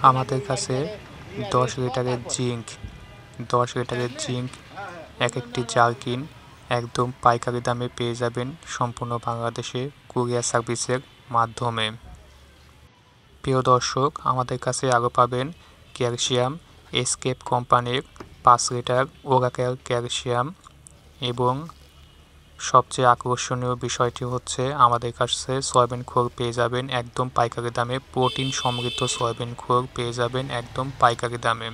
আমাদের কাছে 10 লিটারের জিঙ্ক এক একটি জারকিন একদম পাইকারি দামে পেয়ে যাবেন সম্পূর্ণ বাংলাদেশে কুরিয়ার সার্ভিসের মাধ্যমে। প্রিয় দর্শক, আমাদের কাছে আরও পাবেন ক্যালসিয়াম এসকেপ কোম্পানির 5 লিটার ওরাকেল ক্যালসিয়াম, এবং সবচেয়ে আকর্ষণীয় বিষয়টি হচ্ছে আমাদের কাছে সয়াবিন খোল পেয়ে যাবেন একদম পাইকারি দামে। প্রোটিন সমৃদ্ধ সয়াবিন খোল পেয়ে যাবেন একদম পাইকারি দামে।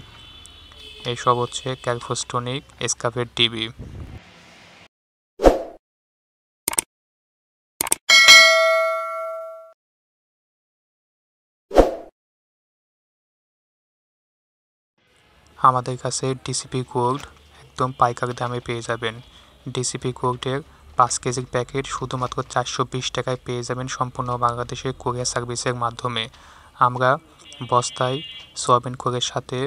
এইসব হচ্ছে ক্যালফোস্টোনিক এসকাভেট ডিবি। আমাদের কাছে ডিসিপি গোল্ড একদম পাইকারি দামে পেয়ে যাবেন। ডিসিপি গোল্ডের 5 কেজির প্যাকেট শুধুমাত্র 420 টাকায় পেয়ে যাবেন সম্পূর্ণ বাংলাদেশের কুরিয়ার সার্ভিসের মাধ্যমে। আমরা বস্তায় সয়াবিন খোলের সাথে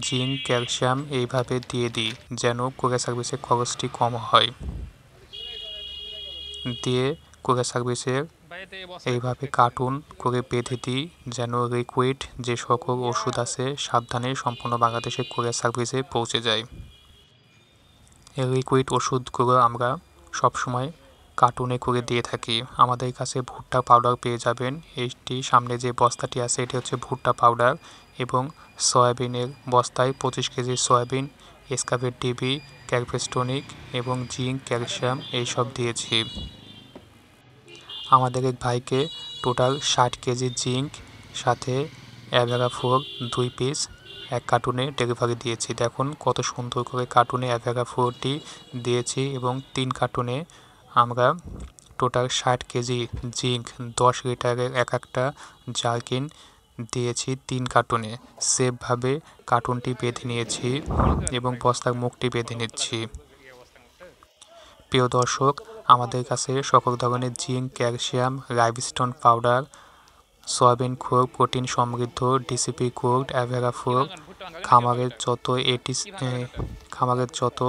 জিঙ্ক ক্যালসিয়াম এইভাবে দিয়ে দিই যেন কুরিয়ার সার্ভিসের খরচটি কম হয়। দিয়ে কুরিয়ার সার্ভিসের এইভাবে কার্টুন করে বেঁধে দিই যেন লিকুইড যে সকল ওষুধ আছে সাবধানে সম্পূর্ণ বাংলাদেশের কুরিয়ার সার্ভিসে পৌঁছে যায়। এই লিকুইড ওষুধগুলো আমরা সবসময় কার্টুনে করে দিয়ে থাকি। আমাদের কাছে ভুট্টা পাউডার পেয়ে যাবেন। এইটি সামনে যে বস্তাটি আছে এটি হচ্ছে ভুট্টা পাউডার, এবং সয়াবিনের বস্তায় 25 কেজি সয়াবিন, এসকাভেট ডিবি, ক্যালফোস্টোনিক এবং জিঙ্ক ক্যালসিয়াম এইসব দিয়েছি। আমাদের এক ভাইকে টোটাল 60 কেজি জিঙ্ক সাথে অ্যাভেরাফোর 2 পিস এক কার্টুনে ডেলিভারি দিয়েছি। দেখুন কত সুন্দর করে কার্টুনে অ্যাভেরাফোরটি দিয়েছি, এবং 3 কার্টুনে আমরা টোটাল 60 কেজি জিঙ্ক 10 লিটারের এক একটা জারকিন দিয়েছি 3 কার্টুনে। সেফভাবে কার্টুনটি বেঁধে নিয়েছি এবং বস্তার মুখটি বেঁধে নিচ্ছি। প্রিয় দর্শক, আমাদের কাছে সকল ধরনের জিঙ্ক, ক্যালসিয়াম, লাইভস্টোন পাউডার, সয়াবিন খোল, প্রোটিন সমৃদ্ধ ডিসিপি গোল্ড, অ্যাভেরাফোর, খামারের যত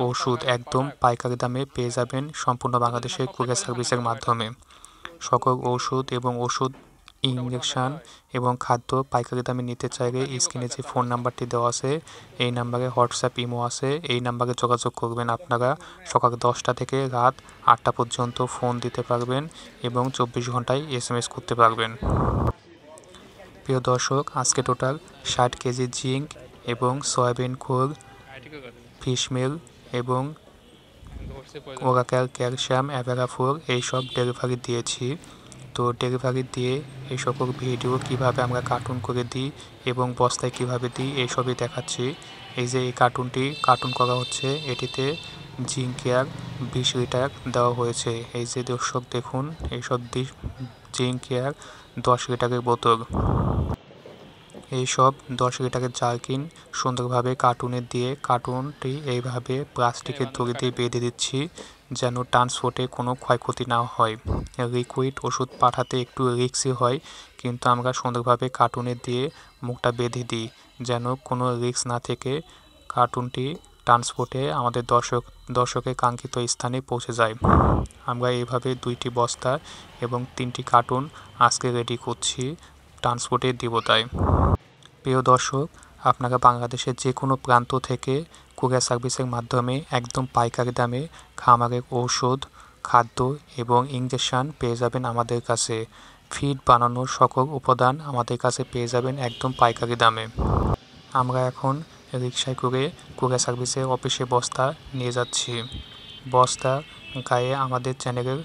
ওষুধ একদম পাইকারি দামে পেয়ে যাবেন সম্পূর্ণ বাংলাদেশের কুরিয়ার সার্ভিসের মাধ্যমে। সকল ওষুধ এবং ইঞ্জেকশন এবং খাদ্য পাইকারি দামে নিতে চাইলে স্ক্রিনে যে ফোন নাম্বারটি দেওয়া আছে এই নাম্বারে হোয়াটসঅ্যাপ ইমো আছে, এই নাম্বারে যোগাযোগ করবেন। আপনারা সকাল 10টা থেকে রাত 8টা পর্যন্ত ফোন দিতে পারবেন এবং 24 ঘন্টায় SMS করতে পারবেন। প্রিয় দর্শক, আজকে টোটাল 60 কেজি জিঙ্ক এবং সয়াবিন খোল, ফিশমিল এবং ওরাকেল ক্যালসিয়াম, অ্যাভেরাফোর এইসব ডেলিভারি দিয়েছি। তো ডেলিভারি দিয়ে এই সকল ভিডিও কিভাবে আমরা কার্টুন করে দিই এবং বস্তায় কিভাবে দিই এইসবই দেখাচ্ছি। এই যে এই কার্টুন করা হচ্ছে, এটিতে জিঙ্ক কেয়ার 20 লিটার দেওয়া হয়েছে। এই যে দর্শক দেখুন, এইসব জিঙ্ক কেয়ার 10 লিটারের বোতল। এইসব 10 লিটারের জারকিন সুন্দরভাবে কার্টুনে দিয়ে কার্টুনটি এইভাবে প্লাস্টিকের দড়ি দিয়ে বেঁধে দিচ্ছি যেন ট্রান্সপোর্টে কোনো ক্ষয়ক্ষতি না হয়। লিকুইড ওষুধ পাঠাতে একটু রিস্কই হয়, কিন্তু আমরা সুন্দরভাবে কার্টুনে দিয়ে মুখটা বেঁধে দিই যেন কোনো রিস্ক না থেকে কার্টুনটি ট্রান্সপোর্টে আমাদের দর্শকের কাঙ্ক্ষিত স্থানে পৌঁছে যায়। আমরা এইভাবে 2টি বস্তা এবং 3টি কার্টুন আজকে রেডি করছি ট্রান্সপোর্টে দিব। তাই প্রিয় দর্শক, আপনারা বাংলাদেশের যে কোনো প্রান্ত থেকে কুরিয়ার সার্ভিসের মাধ্যমে একদম পাইকারি দামে খামারের ঔষধ, খাদ্য এবং ইঞ্জেকশন পেয়ে যাবেন আমাদের কাছে। ফিড বানানোর সকল উপাদান আমাদের কাছে পেয়ে যাবেন একদম পাইকারি দামে। আমরা এখন রিকশায় করে কুরিয়ার সার্ভিসের অফিসে বস্তা নিয়ে যাচ্ছি। বস্তা গায়ে আমাদের চ্যানেলের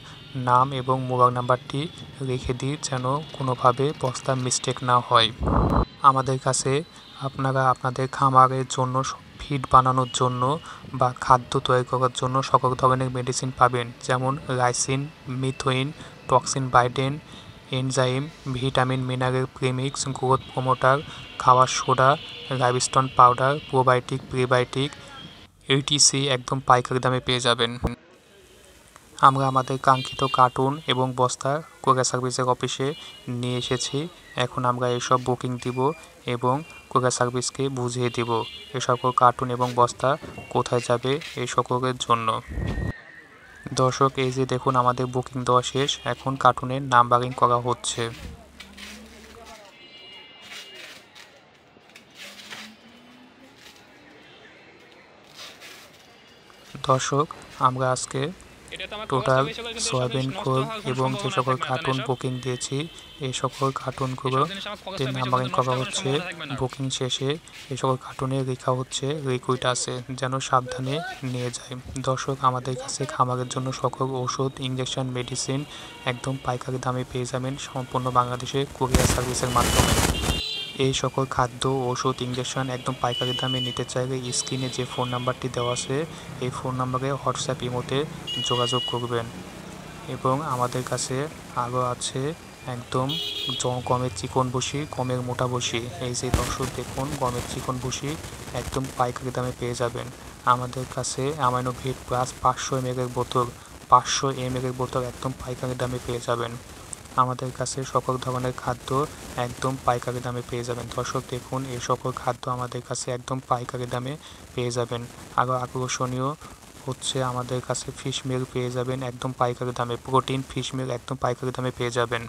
নাম এবং মোবাইল নাম্বারটি রেখে দিই যেন কোনোভাবে বস্তা মিস্টেক না হয়। আমাদের কাছে আপনারা আপনাদের খামারের জন্য ফিড বানানোর জন্য বা খাদ্য তৈরি করার জন্য সকল ধরনের মেডিসিন পাবেন, যেমন lysine, methionine, toxin binder, enzyme, vitamin mineral premix, growth promoter, খাওয়ার soda, limestone powder, probiotic, prebiotic etc একদম পাইকারি দামে পেয়ে যাবেন। আমরা আমাদের কাঙ্ক্ষিত কার্টুন এবং বস্তা কুরিয়ার সার্ভিসের অফিসে নিয়ে এসেছি। এখন আমরা এসব বুকিং দিব এবং কুরিয়ার সার্ভিসকে বুঝিয়ে দিব এ সকল কার্টুন এবং বস্তা কোথায় যাবে এই সকলের জন্য। দর্শক, এই যে দেখুন আমাদের বুকিং দেওয়া শেষ, এখন কার্টুনের নাম্বারিং করা হচ্ছে। দর্শক, আমরা আজকে টোটাল সয়াবিন খোল এবং যে সকল কার্টুন বুকিং দিয়েছি এই সকল কার্টুনগুলোতে নাম্বারিং করা হচ্ছে। বুকিং শেষে এই সকল কার্টুনে লেখা হচ্ছে লিকুইড আছে, যেন সাবধানে নিয়ে যায়। দর্শক, আমাদের কাছে খামারের জন্য সকল ওষুধ, ইঞ্জেকশন, মেডিসিন একদম পাইকারি দামে পেয়ে যাবেন সম্পূর্ণ বাংলাদেশে কুরিয়ার সার্ভিসের মাধ্যমে। এই সকল খাদ্য, ওষুধ, ইঞ্জেকশন একদম পাইকারি দামে নিতে চাইলে স্ক্রিনে যে ফোন নাম্বারটি দেওয়া আছে এই ফোন নাম্বারে হোয়াটসঅ্যাপ ইমোতে যোগাযোগ করবেন। এবং আমাদের কাছে আরও আছে একদম গমের চিকন বসি, গমের মোটা বসি। এই যে দর্শক দেখুন, গমের চিকন বসি একদম পাইকারি দামে পেয়ে যাবেন আমাদের কাছে। অ্যামাইনোভিট প্লাস 500 ml এর বোতল, 500 ml এর বোতল একদম পাইকারি দামে পেয়ে যাবেন আমাদের কাছে। সকল ধরনের খাদ্য একদম পাইকারি দামে পেয়ে যাবেন। দর্শক দেখুন, এই সকল খাদ্য আমাদের কাছে একদম পাইকারি দামে পেয়ে যাবেন। আরও আকর্ষণীয় হচ্ছে আমাদের কাছে ফিশ মিল পেয়ে যাবেন একদম পাইকারি দামে, প্রোটিন ফিশ মিল একদম পাইকারি দামে পেয়ে যাবেন।